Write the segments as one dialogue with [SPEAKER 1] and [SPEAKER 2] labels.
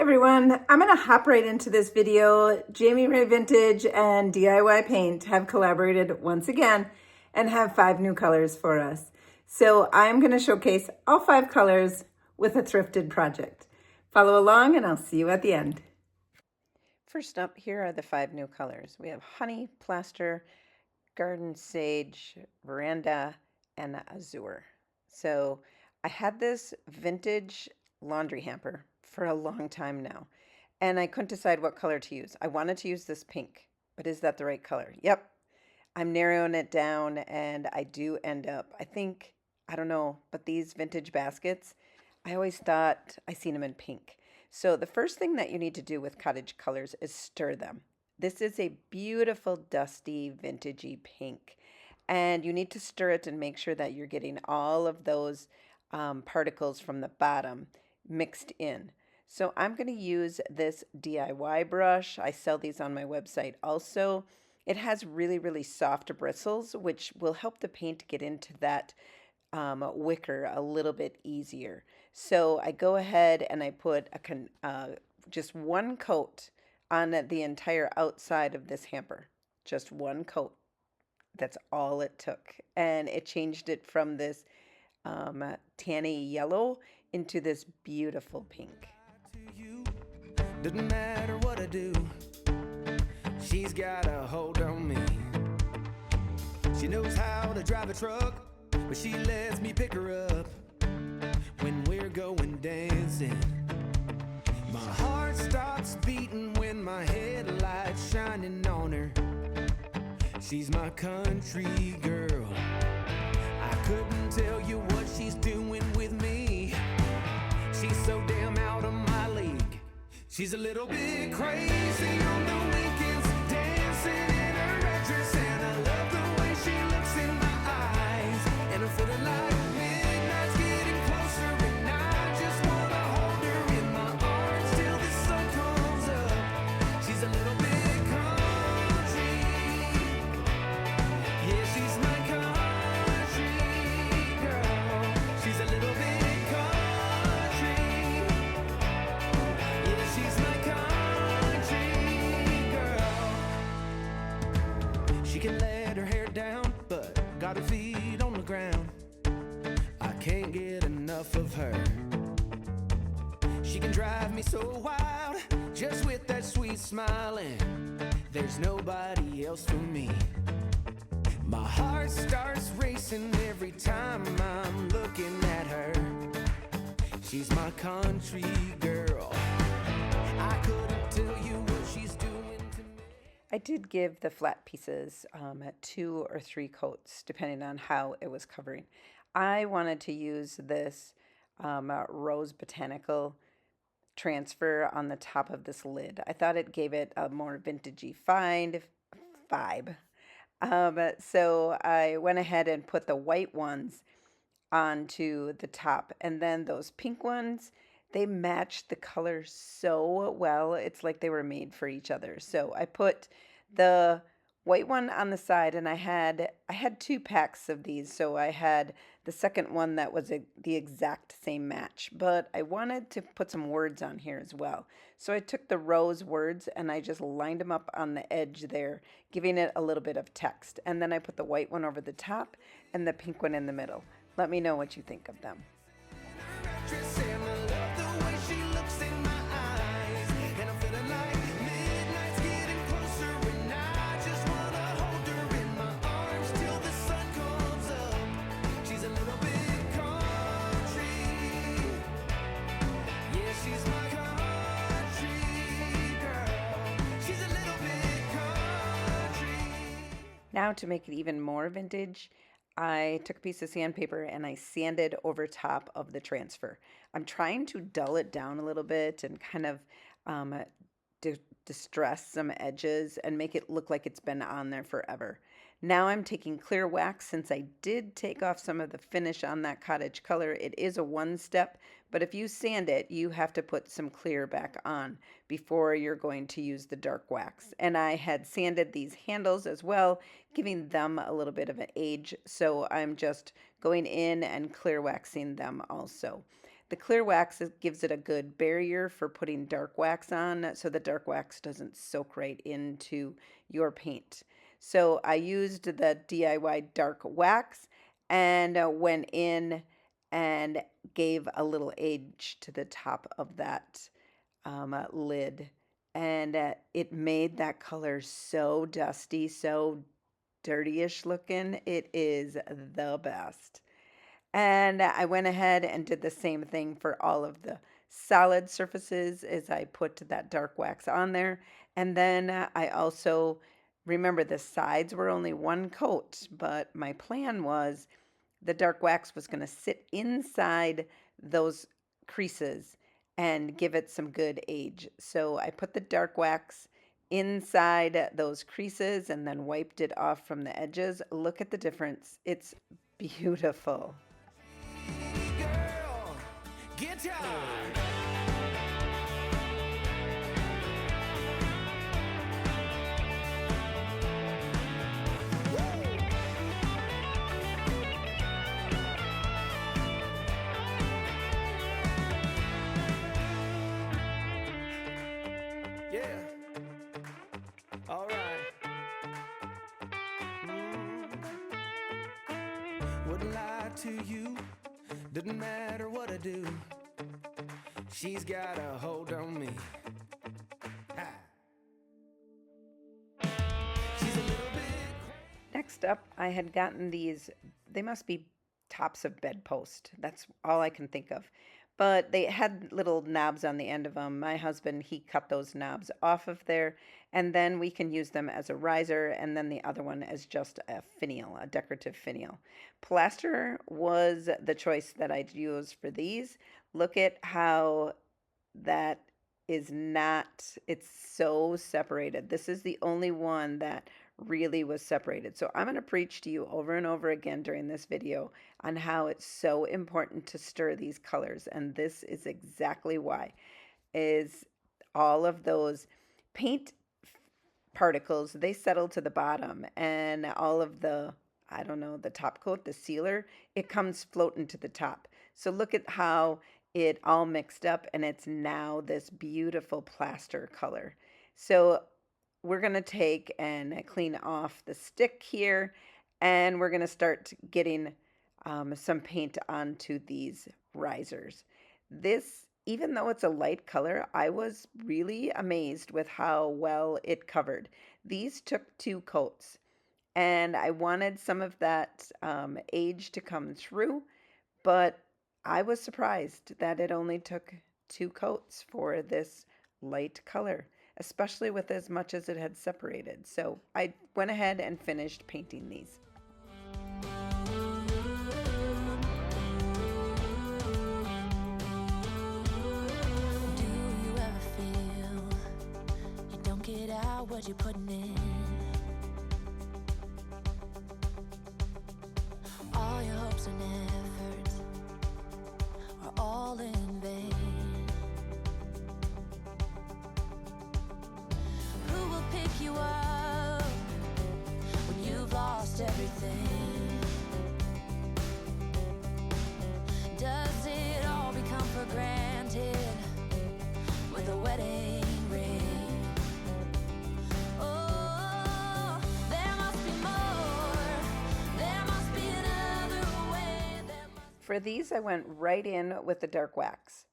[SPEAKER 1] everyone, I'm going to hop right into this video. Jamie Ray Vintage and DIY Paint have collaborated once again and have 5 new colors for us. So I'm going to showcase all 5 colors with a thrifted project. Follow along and I'll see you at the end. First up, here are the 5 new colors. We have Honey, Plaster, Garden Sage, Veranda, and Azure. So I had this vintage laundry hamper for a long time now, and I couldn't decide what color to use. I wanted to use this pink, but is that the right color? Yep. I'm narrowing it down, and I do end up, I don't know, but these vintage baskets, I always thought I seen them in pink. So the first thing that you need to do with Cottage Colors is stir them. This is a beautiful, dusty, vintagey pink. And you need to stir it and make sure that you're getting all of those particles from the bottom mixed in. So I'm going to use this DIY brush. I sell these on my website also. It has really, really soft bristles, which will help the paint get into that wicker a little bit easier. So I go ahead and I put just one coat on the entire outside of this hamper. Just one coat. That's all it took. And it changed it from this tanny yellow into this beautiful pink.
[SPEAKER 2] Doesn't matter what I do, she's got a hold on me. She knows how to drive a truck, but she lets me pick her up when we're going dancing. My heart stops beating when my headlights shining on her. She's my country girl. I couldn't tell you what she's doing with me. She's so damn out of my league. She's a little bit crazy on the weekends, dancing in her red dress, and I love the way she looks in my eyes. And I'm feeling like midnight's getting closer, and I just wanna hold her in my arms till the sun comes up. She's a little bit country. Yeah, she's my country girl. She's a little bit country. Yeah, she's my country girl. She can let her hair down, but got her feet on the ground. I can't get enough of her. She can drive me so wild, just with that sweet smile, and there's nobody else for me. My heart starts racing every time I'm looking at her. She's my country girl. I couldn't tell you what she's doing to me.
[SPEAKER 1] I did give the flat pieces 2 or 3 coats, depending on how it was covering. I wanted to use this Rose Botanical transfer on the top of this lid. I thought it gave it a more vintagey vibe. So I went ahead and put the white ones onto the top, and then those pink ones, they matched the color so well. It's like they were made for each other. So I put the white one on the side, and I had 2 packs of these. So I had the second one that was the exact same match, but I wanted to put some words on here as well. So I took the rose words and I just lined them up on the edge there, giving it a little bit of text. And then I put the white one over the top and the pink one in the middle. Let me know what you think of them. Now to make it even more vintage, I took a piece of sandpaper and I sanded over top of the transfer. I'm trying to dull it down a little bit and kind of distress some edges and make it look like it's been on there forever. Now I'm taking clear wax. Since I did take off some of the finish on that cottage color, it is a one step, but if you sand it, you have to put some clear back on before you're going to use the dark wax. And I had sanded these handles as well, giving them a little bit of an age, so I'm just going in and clear waxing them also. The clear wax gives it a good barrier for putting dark wax on so the dark wax doesn't soak right into your paint. So I used the DIY dark wax and went in and gave a little age to the top of that lid. And it made that color so dusty, so dirtyish looking. It is the best. And I went ahead and did the same thing for all of the solid surfaces as I put that dark wax on there. And then I also, remember the sides were only one coat, but my plan was the dark wax was going to sit inside those creases and give it some good age. So I put the dark wax inside those creases and then wiped it off from the edges. Look at the difference. It's beautiful.
[SPEAKER 2] Girl, guitar. Yeah. All right. Wouldn't lie to you. Doesn't matter what I do. She's got a hold on me. Ha. She's a little bit.
[SPEAKER 1] Next up, I had gotten these, they must be tops of bedpost. That's all I can think of. But they had little knobs on the end of them. My husband, he cut those knobs off of there, and then we can use them as a riser, and then the other one as just a finial, a decorative finial. Plaster was the choice that I'd use for these. Look at how that is not, it's so separated. This is the only one that really was separated. So I'm going to preach to you over and over again during this video on how it's so important to stir these colors. And this is exactly why, is all of those paint particles, they settle to the bottom, and all of the, I don't know, the top coat, the sealer, it comes floating to the top. So look at how it all mixed up, and it's now this beautiful plaster color. So we're going to take and clean off the stick here, and we're going to start getting some paint onto these risers. This, even though it's a light color, I was really amazed with how well it covered. These took 2 coats, and I wanted some of that age to come through, but I was surprised that it only took 2 coats for this light color, especially with as much as it had separated. So I went ahead and finished painting these.
[SPEAKER 3] Do you ever feel you don't get out what you're putting in? All your hopes and efforts are all in vain. Who will pick you up when you've lost everything? Does it all become for granted with a wedding ring? Oh, there must be more. There must be another way.
[SPEAKER 1] For these, I went right in with the dark wax.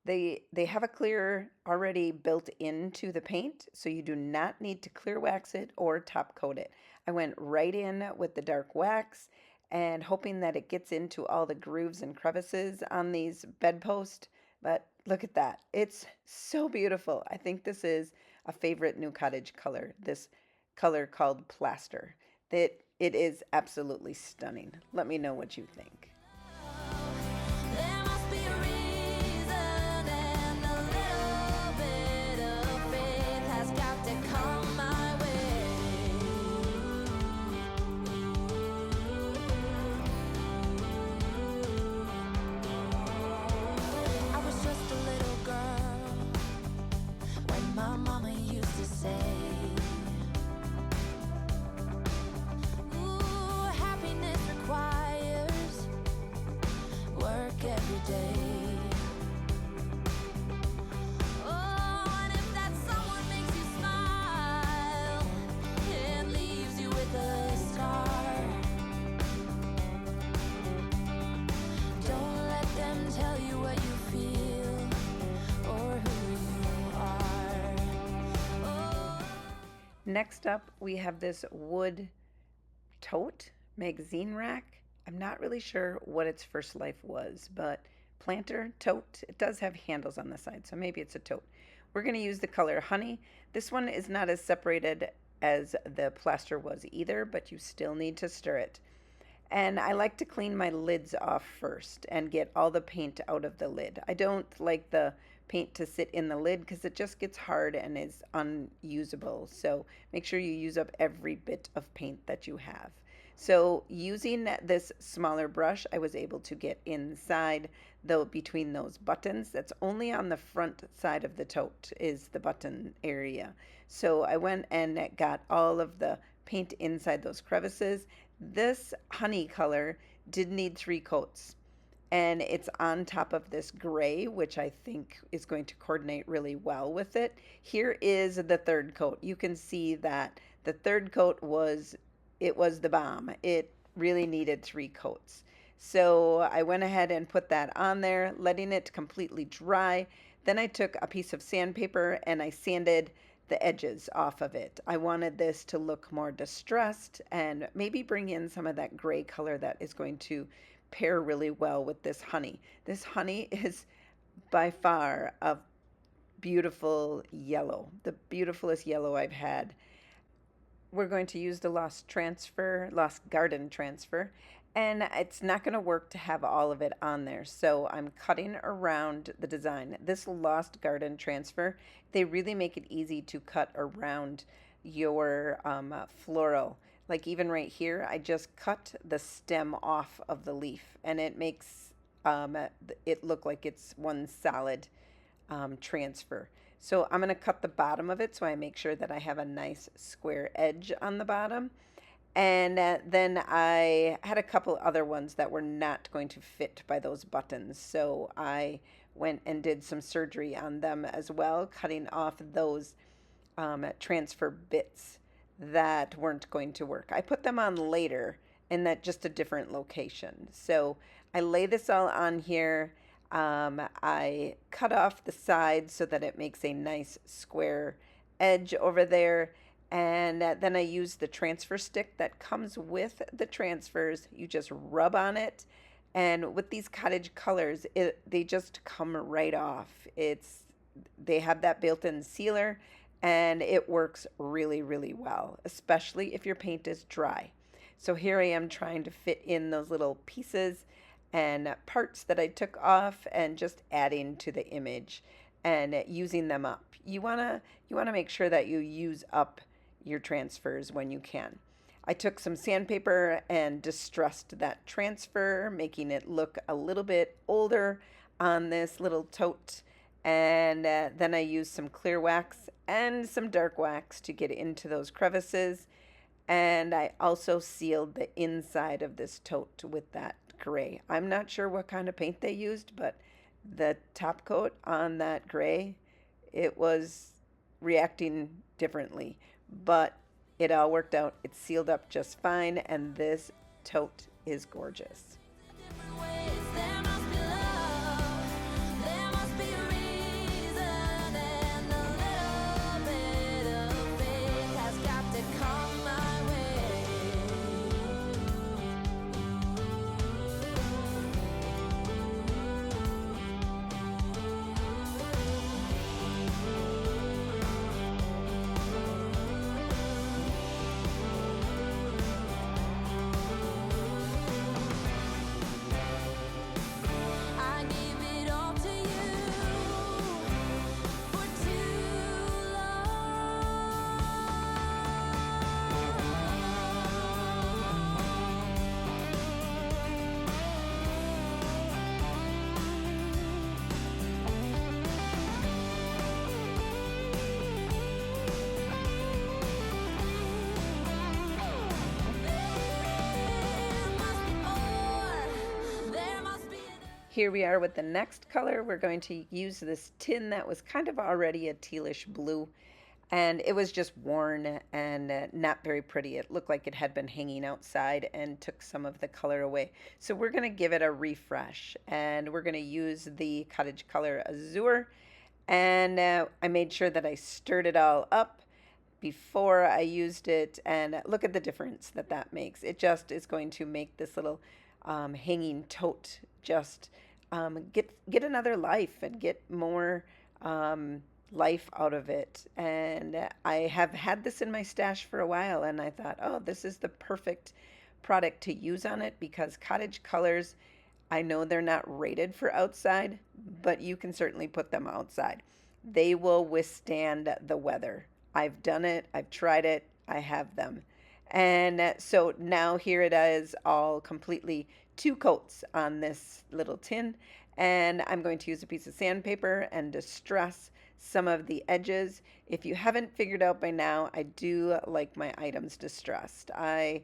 [SPEAKER 1] They have a clear already built into the paint, so you do not need to clear wax it or top coat it. I went right in with the dark wax and hoping that it gets into all the grooves and crevices on these bedposts. But look at that. It's so beautiful. I think this is a favorite new cottage color, this color called Plaster. It is absolutely stunning. Let me know what you think.
[SPEAKER 3] There must be a reason, and a little bit of faith has got to come my way. I was just a little girl when my mama used to say, ooh, happiness requires
[SPEAKER 1] Next up, we have this wood tote magazine rack. I'm not really sure what its first life was, but planter, tote, it does have handles on the side, so maybe it's a tote. We're going to use the color Honey. This one is not as separated as the plaster was either, but you still need to stir it. And I like to clean my lids off first and get all the paint out of the lid. I don't like the paint to sit in the lid because it just gets hard and is unusable. So make sure you use up every bit of paint that you have. So using this smaller brush, I was able to get inside though between those buttons. That's only on the front side of the tote is the button area. So I went and got all of the paint inside those crevices. This honey color did need 3 coats, and it's on top of this gray, which I think is going to coordinate really well with it. Here is the 3rd coat. You can see that the 3rd coat was the bomb. It really needed 3 coats. So I went ahead and put that on there, letting it completely dry. Then I took a piece of sandpaper and I sanded the edges off of it. I wanted this to look more distressed and maybe bring in some of that gray color that is going to pair really well with this honey. This honey is by far a beautiful yellow, the beautifulest yellow I've had. We're going to use the Lost Garden transfer, and it's not going to work to have all of it on there. So I'm cutting around the design. This Lost Garden transfer, they really make it easy to cut around your floral. Like even right here, I just cut the stem off of the leaf, and it makes it look like it's one solid transfer. So I'm going to cut the bottom of it so I make sure that I have a nice square edge on the bottom. And then I had a couple other ones that were not going to fit by those buttons. So I went and did some surgery on them as well, cutting off those transfer bits that weren't going to work. I put them on later in that just a different location. So I lay this all on here. I cut off the sides so that it makes a nice square edge over there. And then I use the transfer stick that comes with the transfers. You just rub on it. And with these Cottage Colors, they just come right off. They have that built-in sealer, and it works really, really well, especially if your paint is dry. So here I am trying to fit in those little pieces and parts that I took off and just adding to the image and using them up. You wanna make sure that you use up your transfers when you can. I took some sandpaper and distressed that transfer, making it look a little bit older on this little tote. And then I used some clear wax and some dark wax to get into those crevices. And I also sealed the inside of this tote with that gray. I'm not sure what kind of paint they used, but the top coat on that gray, it was reacting differently, but it all worked out. It sealed up just fine, and this tote is gorgeous. Here we are with the next color. We're going to use this tin that was kind of already a tealish blue, and it was just worn and not very pretty. It looked like it had been hanging outside and took some of the color away. So we're going to give it a refresh, and we're going to use the Cottage Color Azure, and I made sure that I stirred it all up, before I used it, and look at the difference that that makes. It just is going to make this little hanging tote just get another life and get more life out of it. And I have had this in my stash for a while, and I thought, oh, this is the perfect product to use on it because Cottage Colors, I know they're not rated for outside, but you can certainly put them outside. They will withstand the weather. I've done it, I've tried it, I have them. And so now here it is, all completely two coats on this little tin. And I'm going to use a piece of sandpaper and distress some of the edges. If you haven't figured out by now, I do like my items distressed. I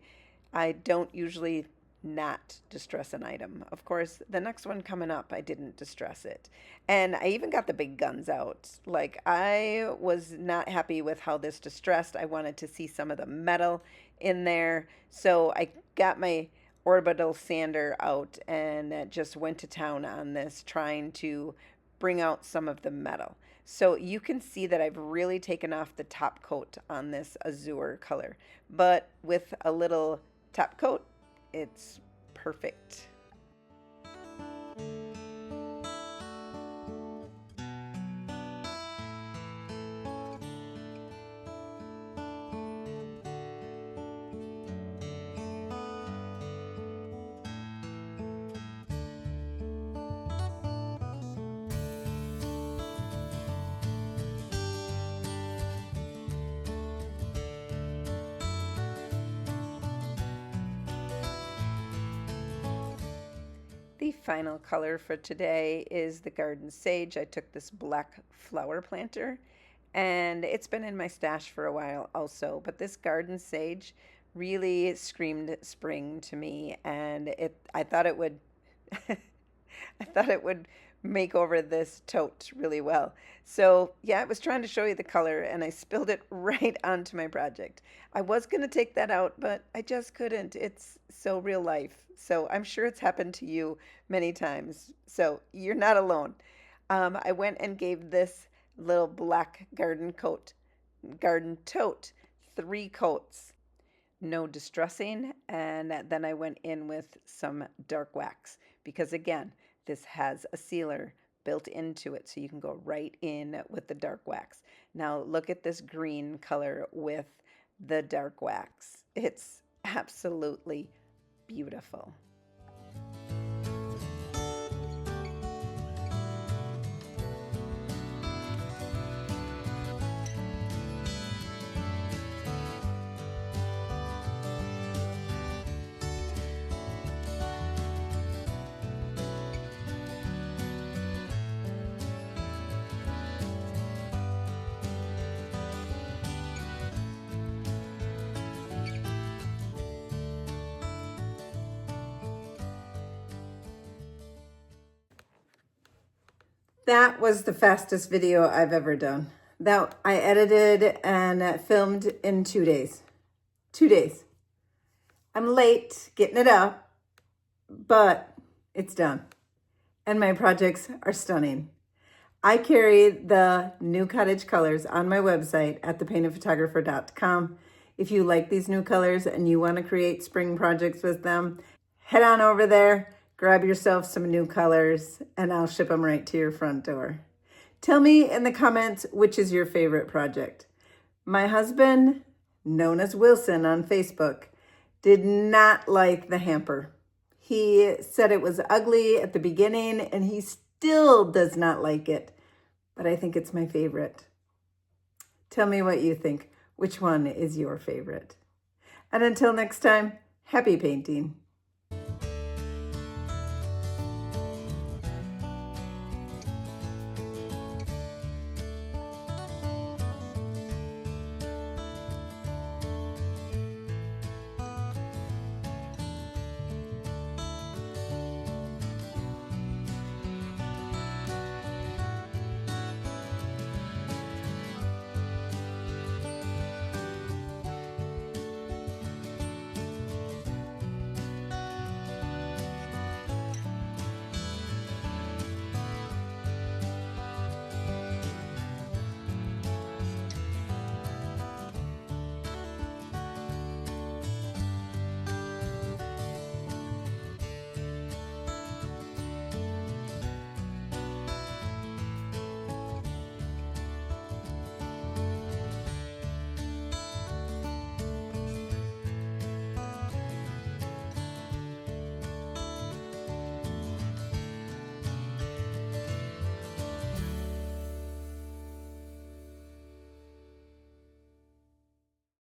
[SPEAKER 1] don't usually not distress an item. Of course, the next one coming up, I didn't distress it. And I even got the big guns out. Like, I was not happy with how this distressed. I wanted to see some of the metal in there. So I got my orbital sander out and just went to town on this, trying to bring out some of the metal. So you can see that I've really taken off the top coat on this Azure color. But with a little top coat, it's perfect. The final color for today is the Garden Sage. I took this black flower planter, and it's been in my stash for a while also, but this Garden Sage really screamed spring to me, and I thought it would I thought it would make over this tote really well. So yeah, I was trying to show you the color and I spilled it right onto my project. I was going to take that out, but I just couldn't. It's so real life. So I'm sure it's happened to you many times. So you're not alone. I went and gave this little black garden tote 3 coats. No distressing, and then I went in with some dark wax because again, this has a sealer built into it, so you can go right in with the dark wax. Now look at this green color with the dark wax. It's absolutely beautiful. That was the fastest video I've ever done. That I edited and filmed in 2 days. 2 days. I'm late getting it up, but it's done. And my projects are stunning. I carry the new Cottage Colors on my website at thepaintedphotographer.com. If you like these new colors and you want to create spring projects with them, head on over there. Grab yourself some new colors and I'll ship them right to your front door. Tell me in the comments which is your favorite project. My husband, known as Wilson on Facebook, did not like the hamper. He said it was ugly at the beginning and he still does not like it, but I think it's my favorite. Tell me what you think. Which one is your favorite? And until next time, happy painting.